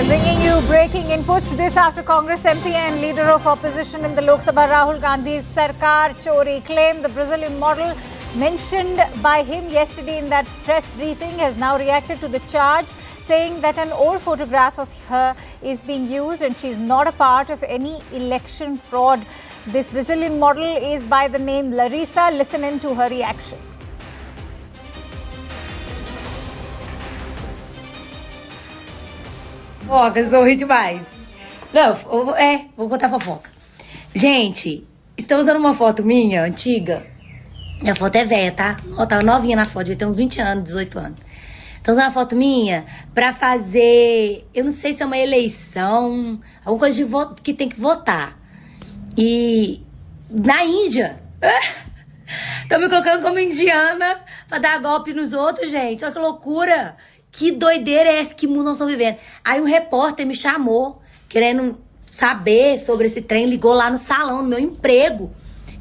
And bringing you breaking inputs this after Congress MP and leader of opposition in the Lok Sabha Rahul Gandhi's Sarkar Chori claim, the Brazilian model mentioned by him yesterday in that press briefing has now reacted to the charge, saying that an old photograph of her is being used and she's not a part of any election fraud. This Brazilian model is by the name Larissa. Listen in to her reaction. Fofoca, sorri demais. Não, vou contar fofoca. Gente, estou usando uma foto minha, antiga. A foto é velha, tá? Ó, tava novinha na foto, devia ter uns 20 anos, 18 anos. Tô usando a foto minha pra fazer, eu não sei se é uma eleição, alguma coisa de que tem que votar. E na Índia. Estão me colocando como indiana pra dar golpe nos outros, gente. Olha que loucura. Que doideira é essa? Que mundo nós estamos vivendo? Aí um repórter me chamou, querendo saber sobre esse trem, ligou lá no salão, no meu emprego,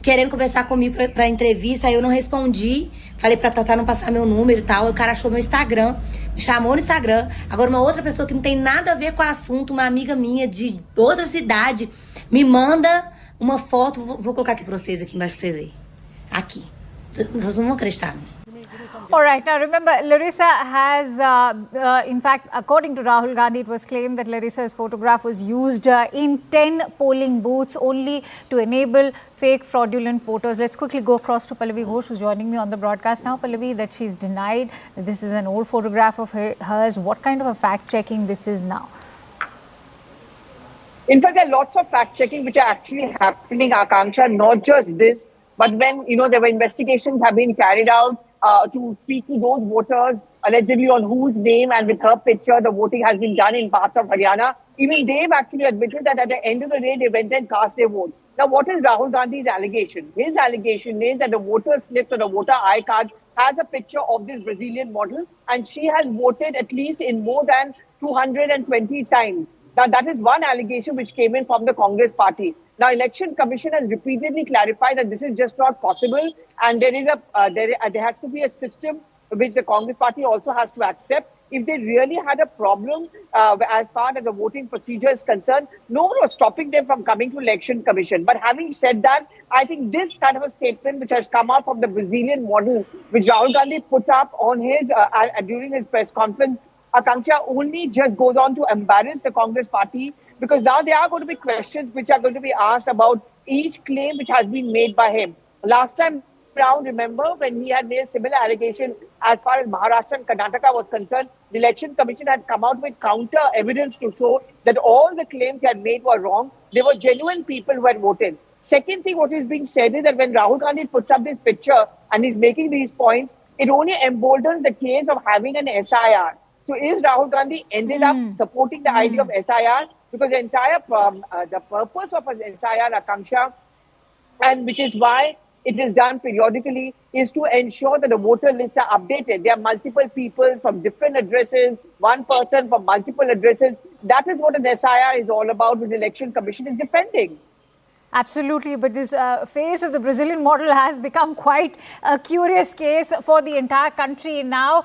querendo conversar comigo pra entrevista. Aí eu não respondi, falei pra Tatá não passar meu número e tal. Aí o cara achou meu Instagram, me chamou no Instagram. Agora uma outra pessoa que não tem nada a ver com o assunto, uma amiga minha de outra cidade, me manda uma foto. Vou colocar aqui pra vocês, aqui embaixo pra vocês verem. Aqui. Vocês não vão acreditar. All right. Now, remember, Larissa has, in fact, according to Rahul Gandhi, it was claimed that Larissa's photograph was used in 10 polling booths only to enable fake fraudulent voters. Let's quickly go across to Pallavi Ghosh, who's joining me on the broadcast now. Pallavi, that she's denied that this is an old photograph of hers. What kind of a fact-checking this is now? In fact, there are lots of fact-checking which are actually happening, Akanksha, not just this, but when, there were investigations have been carried out to speak to those voters, allegedly on whose name and with her picture the voting has been done in parts of Haryana. Even they've actually admitted that at the end of the day, they went and cast their vote. Now, what is Rahul Gandhi's allegation? His allegation is that the voter slip or the voter I-card has a picture of this Brazilian model, and she has voted at least in more than 220 times. Now, that is one allegation which came in from the Congress party. Now, Election Commission has repeatedly clarified that this is just not possible, and there has to be a system which the Congress party also has to accept. If they really had a problem as far as the voting procedure is concerned, no one was stopping them from coming to Election Commission. But having said that, I think this kind of a statement which has come out from the Brazilian model, which Rahul Gandhi put up on his during his press conference, Akanksha, only just goes on to embarrass the Congress party, because now there are going to be questions which are going to be asked about each claim which has been made by him. Last time around, remember, when he had made similar allegations as far as Maharashtra and Karnataka was concerned, the Election Commission had come out with counter evidence to show that all the claims he had made were wrong. There were genuine people who had voted. Second thing, what is being said is that when Rahul Gandhi puts up this picture and he's making these points, it only emboldens the case of having an SIR. So is Rahul Gandhi ended up supporting the idea of SIR? Because the entire the purpose of an SIR, Akanksha, and which is why it is done periodically, is to ensure that the voter lists are updated. There are multiple people from different addresses, one person from multiple addresses. That is what an SIR is all about, which the Election Commission is defending. Absolutely, but this phase of the Brazilian model has become quite a curious case for the entire country now.